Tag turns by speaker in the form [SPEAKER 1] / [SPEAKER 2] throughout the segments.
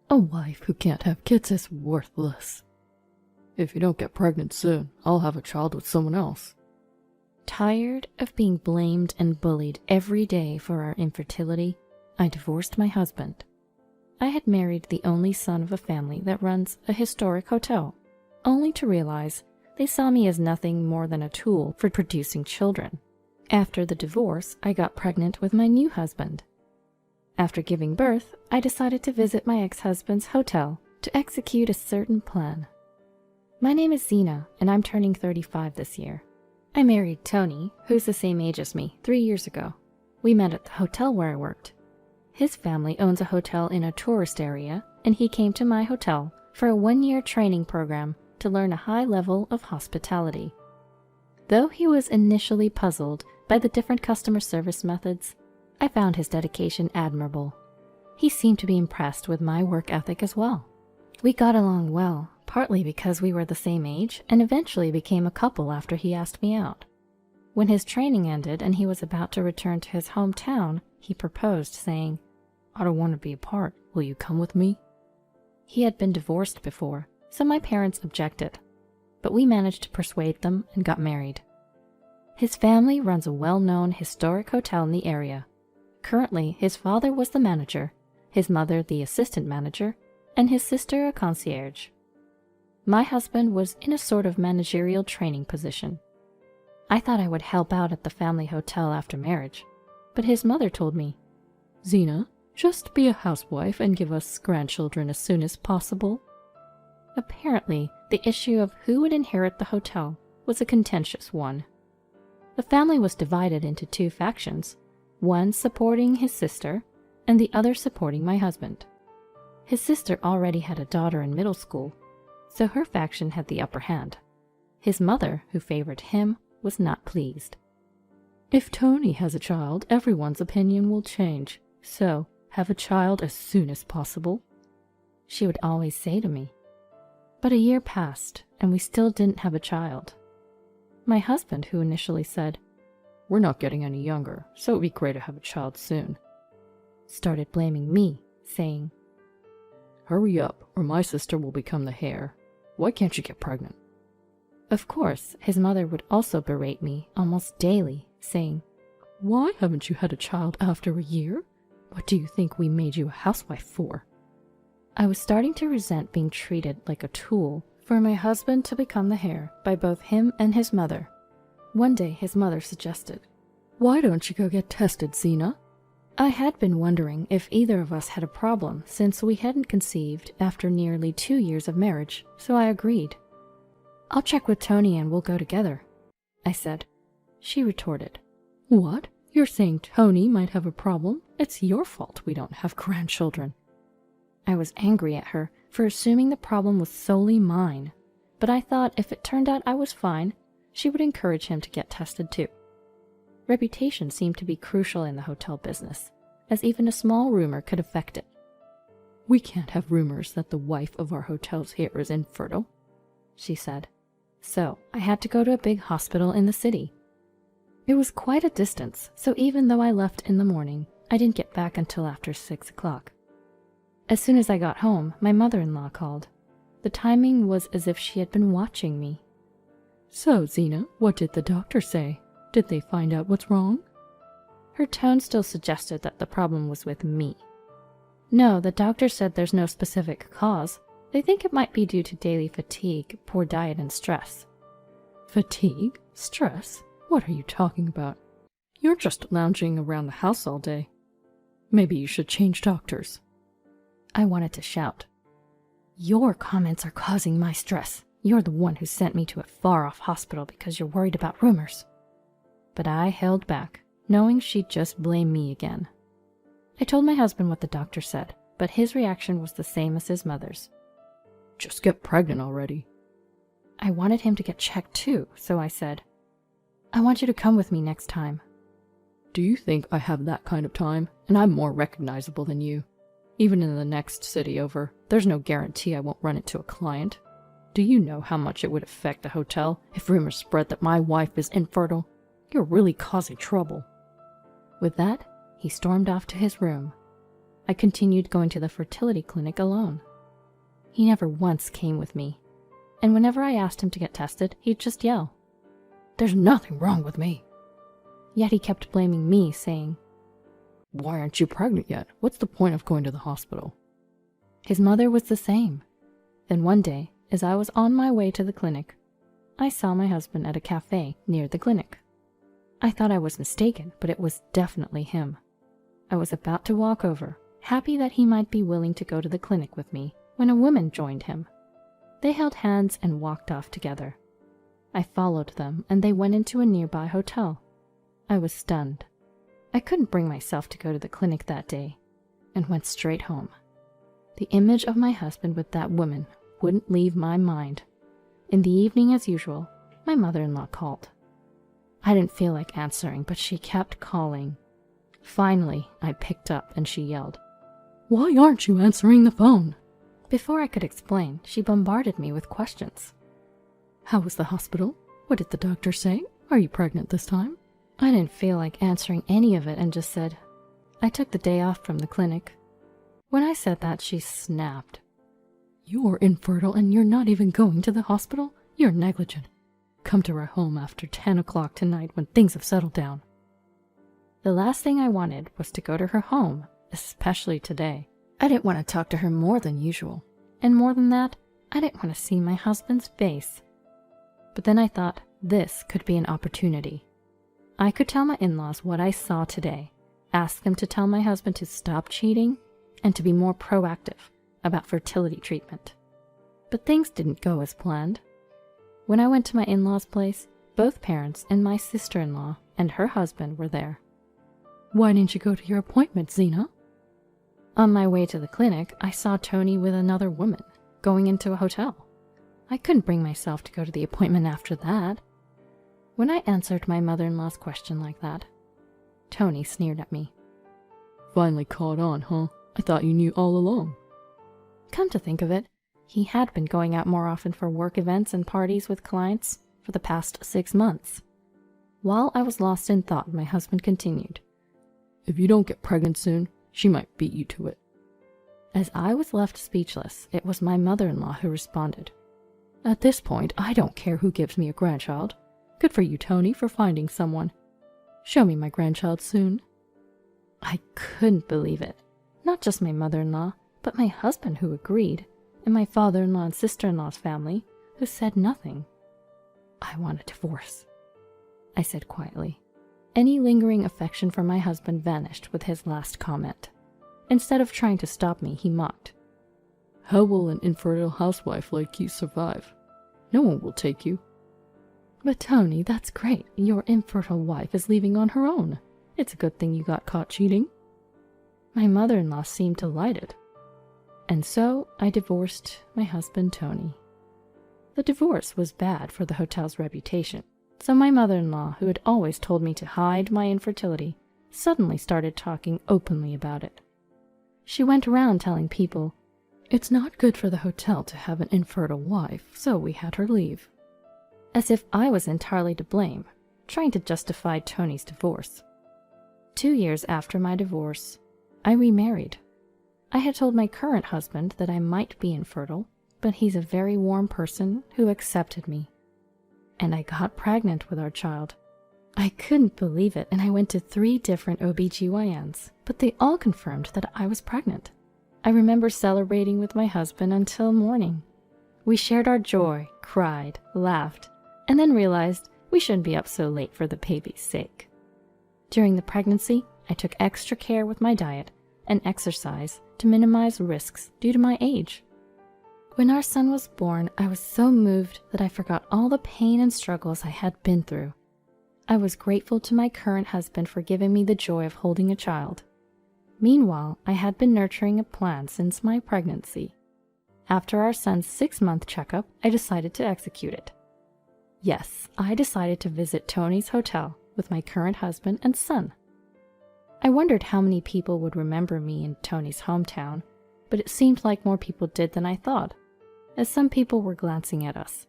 [SPEAKER 1] A wife who can't have kids is worthless. If you don't get pregnant soon, I'll have a child with someone else. Tired of being blamed and bullied every day for our infertility, I divorced my husband. I had married the only son of a family that runs a historic hotel, only to realize they saw me as nothing more than a tool for producing children. After the divorce, I got pregnant with my new husband. After giving birth, I decided to visit my ex-husband's hotel to execute a certain plan. My name is Zena, and I'm turning 35 this year. I married Tony, who's the same age as me, 3 years ago. We met at the hotel where I worked. His family owns a hotel in a tourist area, and he came to my hotel for a 1-year training program to learn a high level of hospitality. Though he was initially puzzled by the different customer service methods, I found his dedication admirable. He seemed to be impressed with my work ethic as well. We got along well, partly because we were the same age, and eventually became a couple after he asked me out. When his training ended and he was about to return to his hometown, he proposed, saying, "I don't want to be apart. Will you come with me?" He had been divorced before, so my parents objected, but we managed to persuade them and got married. His family runs a well-known historic hotel in the area. Currently, his father was the manager, his mother the assistant manager, and his sister a concierge. My husband was in a sort of managerial training position. I thought I would help out at the family hotel after marriage, but his mother told me, "Zena, just be a housewife and give us grandchildren as soon as possible." Apparently, the issue of who would inherit the hotel was a contentious one. The family was divided into 2 factions, one supporting his sister and the other supporting my husband. His sister already had a daughter in middle school, so her faction had the upper hand. His mother, who favored him, was not pleased. "If Tony has a child, everyone's opinion will change, so have a child as soon as possible," she would always say to me. But a year passed, and we still didn't have a child. My husband, who initially said, "We're not getting any younger, so it'd be great to have a child soon," started blaming me, saying, "Hurry up, or my sister will become the heir. Why can't you get pregnant?" Of course, his mother would also berate me almost daily, saying, "Why haven't you had a child after a year? What do you think we made you a housewife for?" I was starting to resent being treated like a tool for my husband to become the heir by both him and his mother. One day his mother suggested, "Why don't you go get tested, Zena?" I had been wondering if either of us had a problem since we hadn't conceived after nearly 2 years of marriage, so I agreed. "I'll check with Tony and we'll go together," I said. She retorted, "What? You're saying Tony might have a problem? It's your fault we don't have grandchildren." I was angry at her for assuming the problem was solely mine, but I thought if it turned out I was fine, she would encourage him to get tested too. Reputation seemed to be crucial in the hotel business, as even a small rumor could affect it. "We can't have rumors that the wife of our hotel's heir is infertile," she said. So I had to go to a big hospital in the city. It was quite a distance, so even though I left in the morning, I didn't get back until after 6 o'clock. As soon as I got home, my mother-in-law called. The timing was as if she had been watching me. "So, Zena, what did the doctor say? Did they find out what's wrong?" Her tone still suggested that the problem was with me. "No, the doctor said there's no specific cause. They think it might be due to daily fatigue, poor diet, and stress." "Fatigue? Stress? What are you talking about? You're just lounging around the house all day. Maybe you should change doctors." I wanted to shout, "Your comments are causing my stress. You're the one who sent me to a far-off hospital because you're worried about rumors." But I held back, knowing she'd just blame me again. I told my husband what the doctor said, but his reaction was the same as his mother's. "Just get pregnant already." I wanted him to get checked too, so I said, "I want you to come with me next time." "Do you think I have that kind of time? And I'm more recognizable than you. Even in the next city over, there's no guarantee I won't run into a client. Do you know how much it would affect the hotel if rumors spread that my wife is infertile? You're really causing trouble." With that, he stormed off to his room. I continued going to the fertility clinic alone. He never once came with me, and whenever I asked him to get tested, he'd just yell, "There's nothing wrong with me." Yet he kept blaming me, saying, "Why aren't you pregnant yet? What's the point of going to the hospital?" His mother was the same. Then one day, as I was on my way to the clinic, I saw my husband at a cafe near the clinic. I thought I was mistaken, but it was definitely him. I was about to walk over, happy that he might be willing to go to the clinic with me, when a woman joined him. They held hands and walked off together. I followed them, and they went into a nearby hotel. I was stunned. I couldn't bring myself to go to the clinic that day, and went straight home. The image of my husband with that woman wouldn't leave my mind. In the evening, as usual, my mother-in-law called. I didn't feel like answering, but she kept calling. Finally, I picked up and she yelled, "Why aren't you answering the phone?" Before I could explain, she bombarded me with questions. "How was the hospital? What did the doctor say? Are you pregnant this time?" I didn't feel like answering any of it and just said, "I took the day off from the clinic." When I said that, she snapped. "You're infertile and you're not even going to the hospital? You're negligent. Come to our home after 10 o'clock tonight when things have settled down." The last thing I wanted was to go to her home, especially today. I didn't want to talk to her more than usual. And more than that, I didn't want to see my husband's face. But then I thought this could be an opportunity. I could tell my in-laws what I saw today, ask them to tell my husband to stop cheating, and to be more proactive about fertility treatment. But things didn't go as planned. When I went to my in-laws' place, both parents and my sister-in-law and her husband were there. "Why didn't you go to your appointment, Zena?" On my way to the clinic, I saw Tony with another woman, going into a hotel. I couldn't bring myself to go to the appointment after that. When I answered my mother-in-law's question like that, Tony sneered at me. "Finally caught on, huh? I thought you knew all along." Come to think of it, he had been going out more often for work events and parties with clients for the past 6 months. While I was lost in thought, my husband continued, "If you don't get pregnant soon, she might beat you to it." As I was left speechless, it was my mother-in-law who responded, "At this point, I don't care who gives me a grandchild. Good for you, Tony, for finding someone. Show me my grandchild soon." I couldn't believe it. Not just my mother-in-law, but my husband who agreed, and my father-in-law and sister-in-law's family who said nothing. "I want a divorce," I said quietly. Any lingering affection for my husband vanished with his last comment. Instead of trying to stop me, he mocked, "How will an infertile housewife like you survive? No one will take you." "But Tony, that's great. Your infertile wife is leaving on her own. It's a good thing you got caught cheating." My mother-in-law seemed delighted. And so I divorced my husband, Tony. The divorce was bad for the hotel's reputation, so my mother-in-law, who had always told me to hide my infertility, suddenly started talking openly about it. She went around telling people, "It's not good for the hotel to have an infertile wife, so we had her leave." As if I was entirely to blame, trying to justify Tony's divorce. 2 years after my divorce, I remarried. I had told my current husband that I might be infertile, but he's a very warm person who accepted me. And I got pregnant with our child. I couldn't believe it, and I went to 3 different OBGYNs, but they all confirmed that I was pregnant. I remember celebrating with my husband until morning. We shared our joy, cried, laughed, and then realized we shouldn't be up so late for the baby's sake. During the pregnancy, I took extra care with my diet and exercise to minimize risks due to my age. When our son was born, I was so moved that I forgot all the pain and struggles I had been through. I was grateful to my current husband for giving me the joy of holding a child. Meanwhile, I had been nurturing a plan since my pregnancy. After our son's 6-month checkup, I decided to execute it. Yes, I decided to visit Tony's hotel with my current husband and son. I wondered how many people would remember me in Tony's hometown, but it seemed like more people did than I thought, as some people were glancing at us.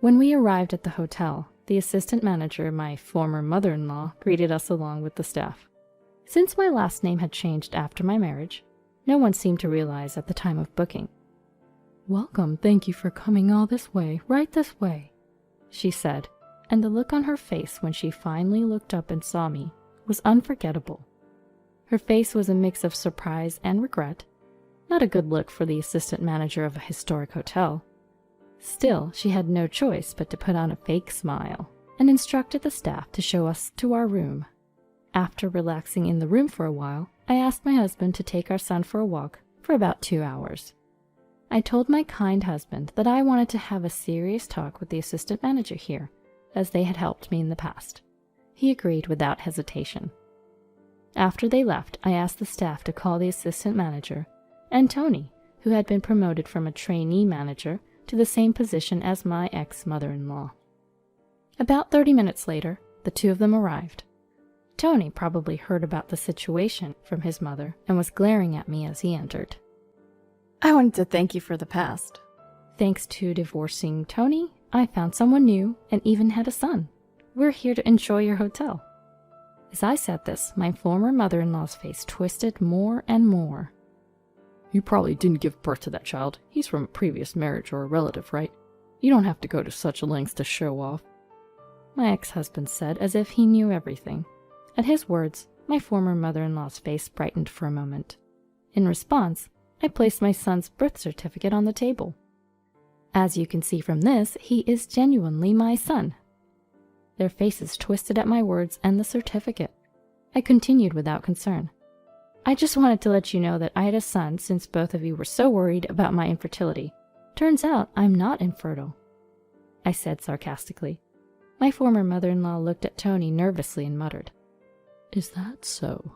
[SPEAKER 1] When we arrived at the hotel, the assistant manager, my former mother-in-law, greeted us along with the staff. Since my last name had changed after my marriage, no one seemed to realize at the time of booking. "Welcome, thank you for coming all this way, right this way," she said, and the look on her face when she finally looked up and saw me was unforgettable. Her face was a mix of surprise and regret, not a good look for the assistant manager of a historic hotel. Still, she had no choice but to put on a fake smile and instructed the staff to show us to our room. After relaxing in the room for a while, I asked my husband to take our son for a walk for about 2 hours. I told my kind husband that I wanted to have a serious talk with the assistant manager here, as they had helped me in the past. He agreed without hesitation. After they left, I asked the staff to call the assistant manager and Tony, who had been promoted from a trainee manager to the same position as my ex-mother-in-law. About 30 minutes later, the two of them arrived. Tony probably heard about the situation from his mother and was glaring at me as he entered.
[SPEAKER 2] "I wanted to thank you for the past.
[SPEAKER 1] Thanks to divorcing Tony, I found someone new and even had a son. We're here to enjoy your hotel." As I said this, my former mother-in-law's face twisted more and more. "You probably didn't give birth to that child. He's from a previous marriage or a relative, right? You don't have to go to such lengths to show off," my ex-husband said as if he knew everything. At his words, my former mother-in-law's face brightened for a moment. In response, I placed my son's birth certificate on the table. "As you can see from this, he is genuinely my son." Their faces twisted at my words and the certificate. I continued without concern. "I just wanted to let you know that I had a son since both of you were so worried about my infertility. Turns out I'm not infertile," I said sarcastically. My former mother-in-law looked at Tony nervously and muttered, "Is that so?"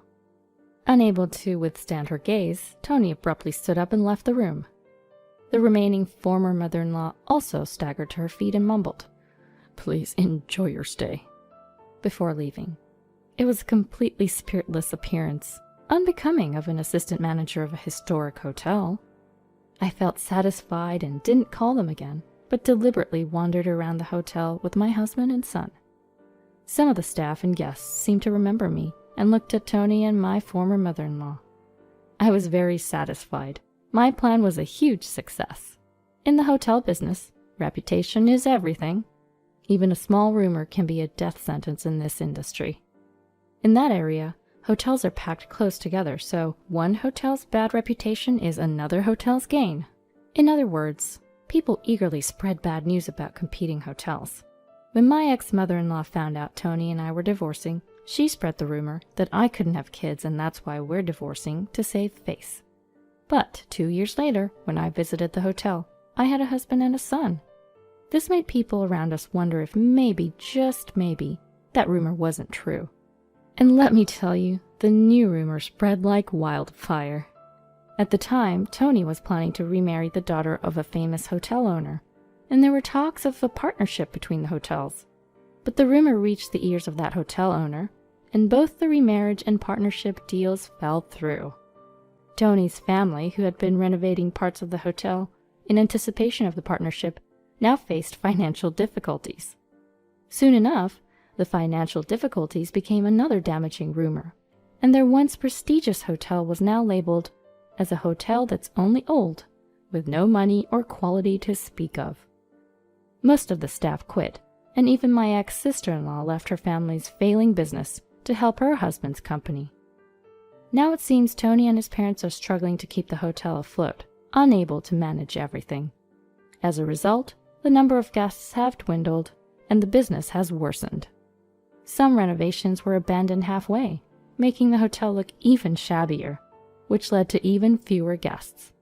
[SPEAKER 1] Unable to withstand her gaze, Tony abruptly stood up and left the room. The remaining former mother-in-law also staggered to her feet and mumbled, "Please enjoy your stay," before leaving. It was a completely spiritless appearance, unbecoming of an assistant manager of a historic hotel. I felt satisfied and didn't call them again, but deliberately wandered around the hotel with my husband and son. Some of the staff and guests seemed to remember me and looked at Tony and my former mother-in-law. I was very satisfied. My plan was a huge success. In the hotel business, reputation is everything. Even a small rumor can be a death sentence in this industry. In that area, hotels are packed close together, so one hotel's bad reputation is another hotel's gain. In other words, people eagerly spread bad news about competing hotels. When my ex-mother-in-law found out Tony and I were divorcing, she spread the rumor that I couldn't have kids and that's why we're divorcing to save face. But 2 years later, when I visited the hotel, I had a husband and a son. This made people around us wonder if maybe, just maybe, that rumor wasn't true. And let me tell you, the new rumor spread like wildfire. At the time, Tony was planning to remarry the daughter of a famous hotel owner, and there were talks of a partnership between the hotels. But the rumor reached the ears of that hotel owner, and both the remarriage and partnership deals fell through. Tony's family, who had been renovating parts of the hotel in anticipation of the partnership, now faced financial difficulties. Soon enough, the financial difficulties became another damaging rumor, and their once prestigious hotel was now labeled as a hotel that's only old, with no money or quality to speak of. Most of the staff quit, and even my ex-sister-in-law left her family's failing business to help her husband's company. Now it seems Tony and his parents are struggling to keep the hotel afloat, unable to manage everything. As a result, the number of guests have dwindled, and the business has worsened. Some renovations were abandoned halfway, making the hotel look even shabbier, which led to even fewer guests.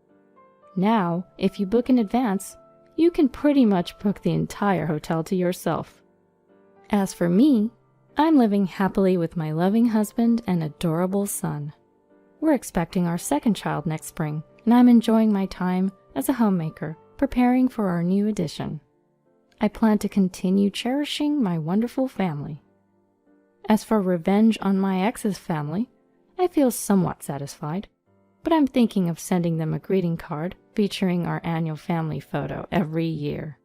[SPEAKER 1] Now, if you book in advance, you can pretty much book the entire hotel to yourself. As for me, I'm living happily with my loving husband and adorable son. We're expecting our second child next spring, and I'm enjoying my time as a homemaker, preparing for our new addition. I plan to continue cherishing my wonderful family. As for revenge on my ex's family, I feel somewhat satisfied, but I'm thinking of sending them a greeting card featuring our annual family photo every year.